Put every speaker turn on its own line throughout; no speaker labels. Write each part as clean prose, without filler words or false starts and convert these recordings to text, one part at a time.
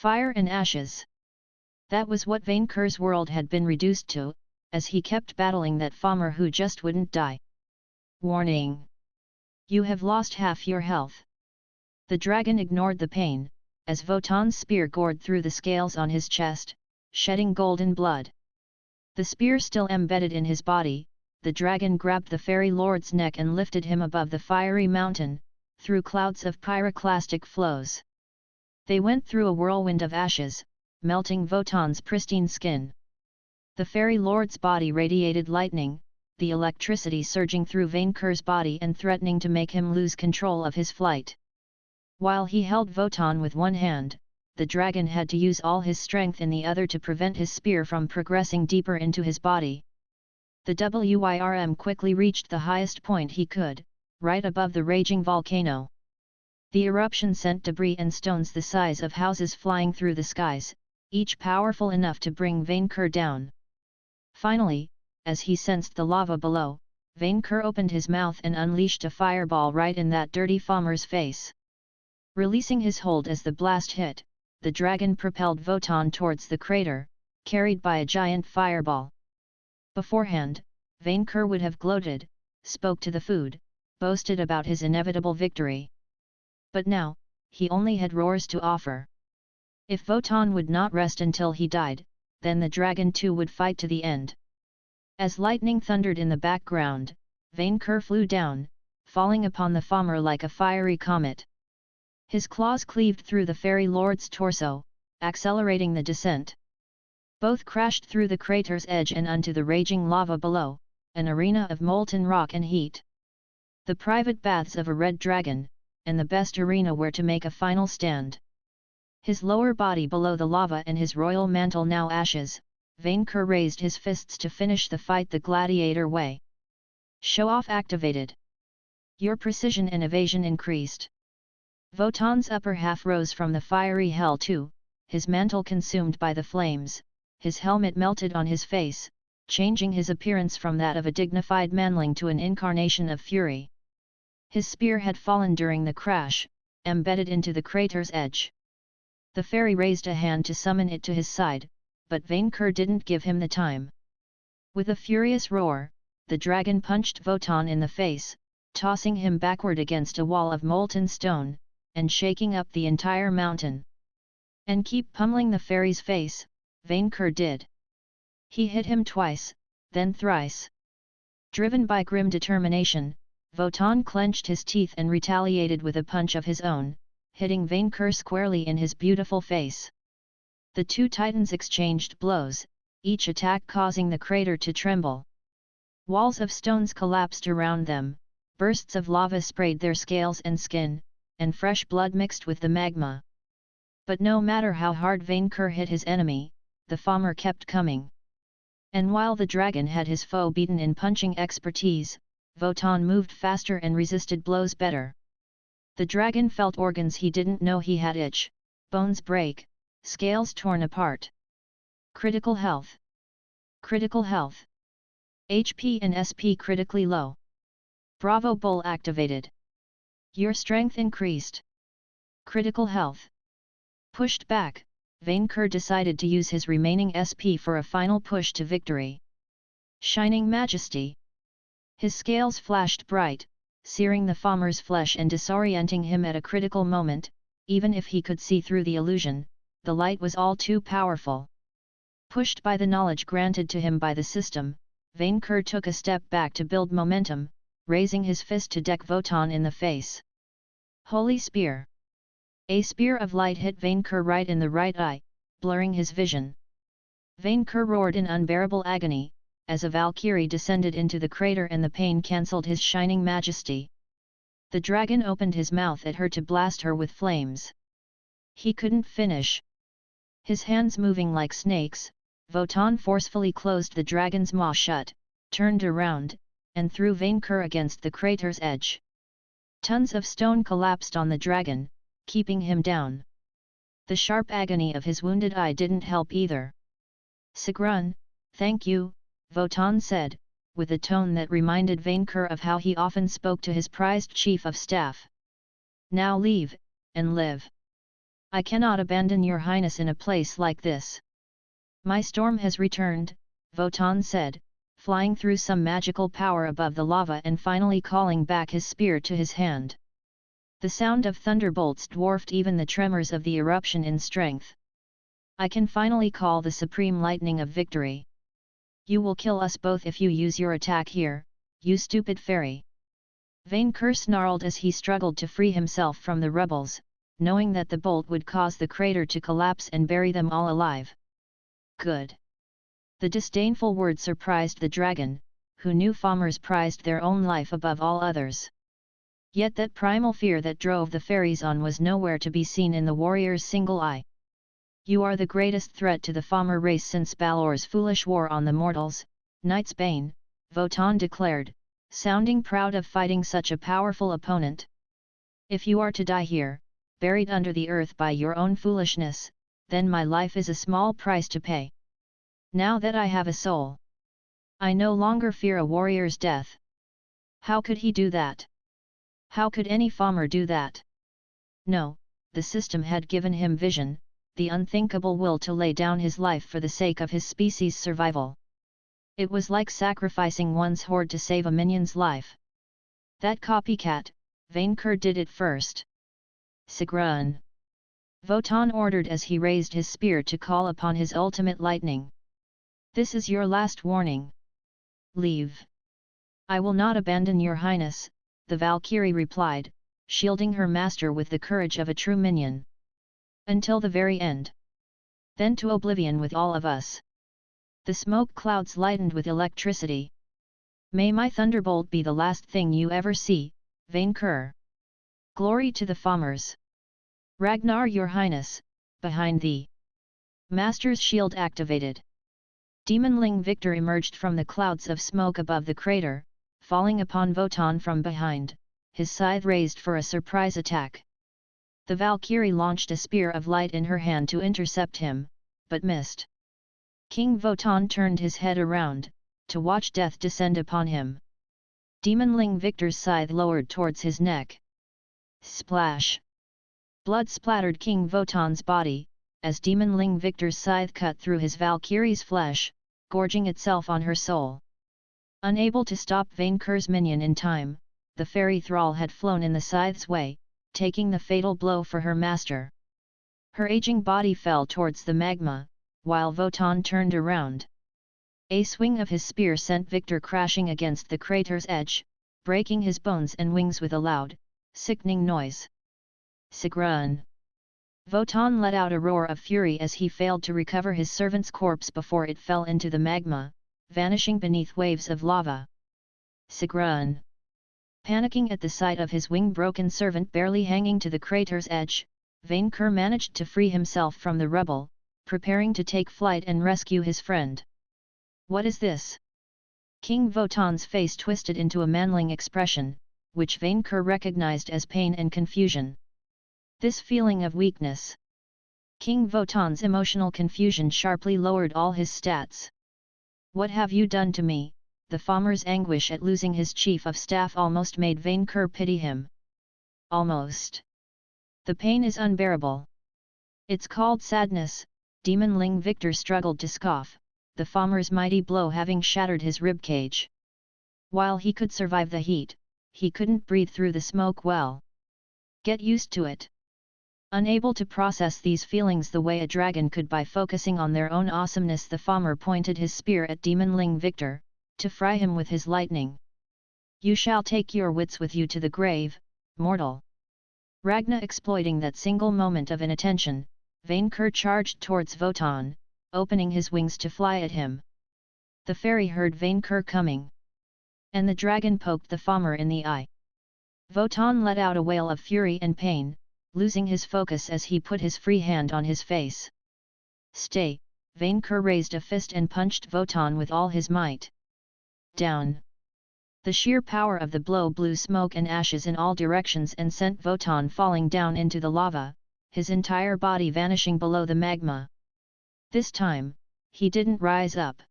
Fire and ashes. That was what Vainqueur's world had been reduced to, as he kept battling that farmer who just wouldn't die. Warning! You have lost half your health. The dragon ignored the pain, as Votan's spear gored through the scales on his chest, shedding golden blood. The spear still embedded in his body, the dragon grabbed the fairy lord's neck and lifted him above the fiery mountain, through clouds of pyroclastic flows. They went through a whirlwind of ashes, melting Votan's pristine skin. The fairy lord's body radiated lightning, the electricity surging through Vainqueur's body and threatening to make him lose control of his flight. While he held Votan with one hand, the dragon had to use all his strength in the other to prevent his spear from progressing deeper into his body. The Wyrm quickly reached the highest point he could, right above the raging volcano. The eruption sent debris and stones the size of houses flying through the skies, each powerful enough to bring Vainqueur down. Finally, as he sensed the lava below, Vainqueur opened his mouth and unleashed a fireball right in that dirty farmer's face. Releasing his hold as the blast hit, the dragon propelled Votan towards the crater, carried by a giant fireball. Beforehand, Vainqueur would have gloated, spoke to the food, boasted about his inevitable victory. But now, he only had roars to offer. If Votan would not rest until he died, then the dragon too would fight to the end. As lightning thundered in the background, Vainqueur flew down, falling upon the farmer like a fiery comet. His claws cleaved through the fairy lord's torso, accelerating the descent. Both crashed through the crater's edge and onto the raging lava below, an arena of molten rock and heat. The private baths of a red dragon, and the best arena where to make a final stand. His lower body below the lava and his royal mantle now ashes, Vainqueur raised his fists to finish the fight the gladiator way. Show-off activated. Your precision and evasion increased. Votan's upper half rose from the fiery hell too, his mantle consumed by the flames, his helmet melted on his face, changing his appearance from that of a dignified manling to an incarnation of fury. His spear had fallen during the crash, embedded into the crater's edge. The fairy raised a hand to summon it to his side, but Vainqueur didn't give him the time. With a furious roar, the dragon punched Votan in the face, tossing him backward against a wall of molten stone, and shaking up the entire mountain. And keep pummeling the fairy's face, Vainqueur did. He hit him twice, then thrice. Driven by grim determination, Votan clenched his teeth and retaliated with a punch of his own, hitting Vainqueur squarely in his beautiful face. The two titans exchanged blows, each attack causing the crater to tremble. Walls of stones collapsed around them, bursts of lava sprayed their scales and skin, and fresh blood mixed with the magma. But no matter how hard Vainqueur hit his enemy, the farmer kept coming. And while the dragon had his foe beaten in punching expertise, Votan moved faster and resisted blows better. The dragon felt organs he didn't know he had itch, bones break, scales torn apart. Critical health. Critical health. HP and SP critically low. Bravo Bowl activated. Your strength increased. Critical health. Pushed back, Vainqueur decided to use his remaining SP for a final push to victory. Shining Majesty. His scales flashed bright, searing the farmer's flesh and disorienting him at a critical moment. Even if he could see through the illusion, the light was all too powerful. Pushed by the knowledge granted to him by the system, Vainqueur took a step back to build momentum, raising his fist to deck Votan in the face. Holy Spear. A spear of light hit Vainqueur right in the right eye, blurring his vision. Vainqueur roared in unbearable agony, as a Valkyrie descended into the crater and the pain cancelled his shining majesty. The dragon opened his mouth at her to blast her with flames. He couldn't finish. His hands moving like snakes, Votan forcefully closed the dragon's maw shut, turned around, and threw Vainqueur against the crater's edge. Tons of stone collapsed on the dragon, keeping him down. The sharp agony of his wounded eye didn't help either. Sigrun, thank you, Votan said, with a tone that reminded Vainqueur of how he often spoke to his prized chief of staff. Now leave, and live. I cannot abandon your highness in a place like this. My storm has returned, Votan said, flying through some magical power above the lava and finally calling back his spear to his hand. The sound of thunderbolts dwarfed even the tremors of the eruption in strength. I can finally call the supreme lightning of victory. You will kill us both if you use your attack here, you stupid fairy. Vainqueur snarled as he struggled to free himself from the rebels, knowing that the bolt would cause the crater to collapse and bury them all alive. Good. The disdainful word surprised the dragon, who knew farmers prized their own life above all others. Yet that primal fear that drove the fairies on was nowhere to be seen in the warrior's single eye. You are the greatest threat to the farmer race since Balor's foolish war on the mortals, Knightsbane, Votan declared, sounding proud of fighting such a powerful opponent. If you are to die here, buried under the earth by your own foolishness, then my life is a small price to pay. Now that I have a soul, I no longer fear a warrior's death. How could he do that? How could any farmer do that? No, the system had given him vision, the unthinkable will to lay down his life for the sake of his species' survival. It was like sacrificing one's hoard to save a minion's life. That copycat, Vainqueur did it first. Sigrun! Votan ordered as he raised his spear to call upon his ultimate lightning. This is your last warning. Leave. I will not abandon your highness, the Valkyrie replied, shielding her master with the courage of a true minion. Until the very end. Then to oblivion with all of us. The smoke clouds lightened with electricity. May my thunderbolt be the last thing you ever see, Vainqueur. Glory to the farmers. Ragnar your highness, behind thee. Master's shield activated. Demonling Victor emerged from the clouds of smoke above the crater, falling upon Votan from behind, his scythe raised for a surprise attack. The Valkyrie launched a spear of light in her hand to intercept him, but missed. King Votan turned his head around, to watch death descend upon him. Demonling Victor's scythe lowered towards his neck. Splash! Blood splattered King Votan's body, as Demonling Victor's scythe cut through his Valkyrie's flesh, gorging itself on her soul. Unable to stop Vainqueur's minion in time, the fairy thrall had flown in the scythe's way, taking the fatal blow for her master. Her aging body fell towards the magma, while Votan turned around. A swing of his spear sent Victor crashing against the crater's edge, breaking his bones and wings with a loud, sickening noise. Sigrun! Votan let out a roar of fury as he failed to recover his servant's corpse before it fell into the magma, vanishing beneath waves of lava. Sigrun! Panicking at the sight of his wing-broken servant barely hanging to the crater's edge, Vainqueur managed to free himself from the rubble, preparing to take flight and rescue his friend. What is this? King Votan's face twisted into a manling expression, which Vainqueur recognized as pain and confusion. This feeling of weakness. King Votan's emotional confusion sharply lowered all his stats. What have you done to me? The farmer's anguish at losing his chief of staff almost made Vainqueur pity him. Almost. The pain is unbearable. It's called sadness, Demonling Victor struggled to scoff, the farmer's mighty blow having shattered his ribcage. While he could survive the heat, he couldn't breathe through the smoke well. Get used to it. Unable to process these feelings the way a dragon could by focusing on their own awesomeness, the farmer pointed his spear at Demonling Victor, to fry him with his lightning. You shall take your wits with you to the grave, mortal. Ragnar exploiting that single moment of inattention, Vainqueur charged towards Votan, opening his wings to fly at him. The fairy heard Vainqueur coming. And the dragon poked the farmer in the eye. Votan let out a wail of fury and pain, losing his focus as he put his free hand on his face. Stay! Vainqueur raised a fist and punched Votan with all his might. Down! The sheer power of the blow blew smoke and ashes in all directions and sent Votan falling down into the lava, his entire body vanishing below the magma. This time, he didn't rise up.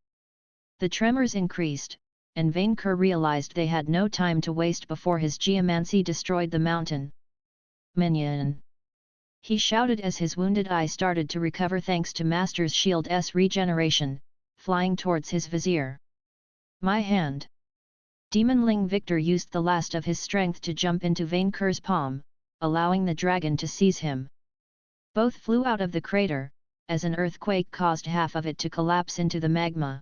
The tremors increased, and Vainqueur realized they had no time to waste before his geomancy destroyed the mountain. Minion! He shouted as his wounded eye started to recover thanks to Master's Shield's regeneration, flying towards his vizier. My hand! Demonling Victor used the last of his strength to jump into Vainqueur's palm, allowing the dragon to seize him. Both flew out of the crater, as an earthquake caused half of it to collapse into the magma.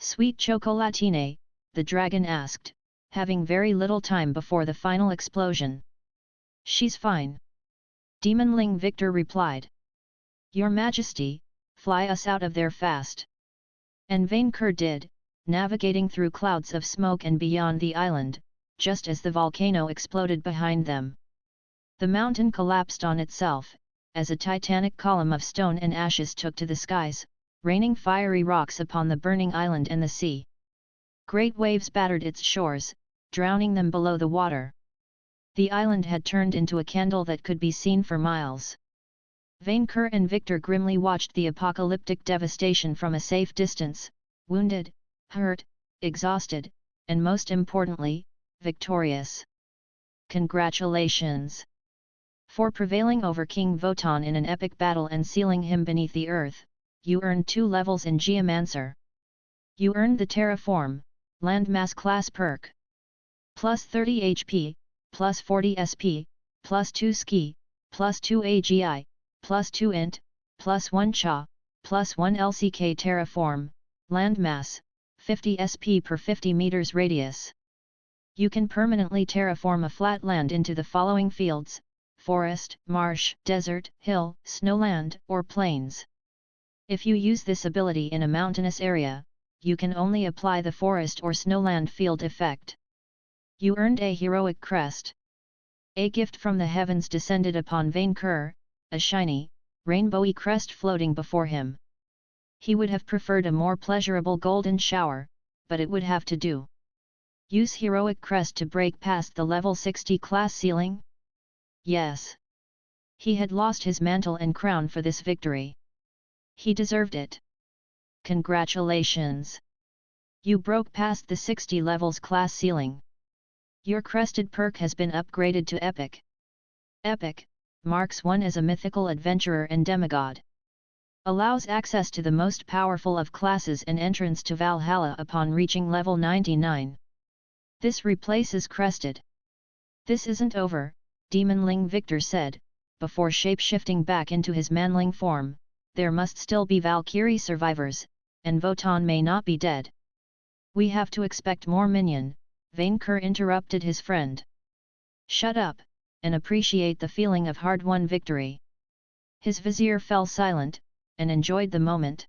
Sweet chocolatine, the dragon asked, having very little time before the final explosion. She's fine. Demonling Victor replied. Your Majesty, fly us out of there fast. And Vainqueur did, navigating through clouds of smoke and beyond the island, just as the volcano exploded behind them. The mountain collapsed on itself, as a titanic column of stone and ashes took to the skies, raining fiery rocks upon the burning island and the sea. Great waves battered its shores, drowning them below the water. The island had turned into a candle that could be seen for miles. Vainqueur and Victor grimly watched the apocalyptic devastation from a safe distance, wounded, hurt, exhausted, and most importantly, victorious. Congratulations! For prevailing over King Votan in an epic battle and sealing him beneath the earth, you earned 2 levels in Geomancer. You earned the Terraform, Landmass class perk. Plus 30 HP, plus 40 SP, plus 2 Ski, plus 2 AGI, plus 2 Int, plus 1 Cha, plus 1 LCK Terraform, Landmass, 50 SP per 50 meters radius. You can permanently terraform a flat land into the following fields: forest, marsh, desert, hill, snowland, or plains. If you use this ability in a mountainous area, you can only apply the forest or snowland field effect. You earned a heroic crest. A gift from the heavens descended upon Vainqueur, a shiny, rainbowy crest floating before him. He would have preferred a more pleasurable golden shower, but it would have to do. Use heroic crest to break past the level 60 class ceiling? Yes. He had lost his mantle and crown for this victory. He deserved it. Congratulations! You broke past the 60 levels class ceiling. Your crested perk has been upgraded to Epic. Epic marks one as a mythical adventurer and demigod. Allows access to the most powerful of classes and entrance to Valhalla upon reaching level 99. This replaces Crested. This isn't over, Demonling Victor said, before shape-shifting back into his manling form. There must still be Valkyrie survivors, and Votan may not be dead. We have to expect more minion, Vainqueur interrupted his friend. Shut up, and appreciate the feeling of hard-won victory. His vizier fell silent, and enjoyed the moment.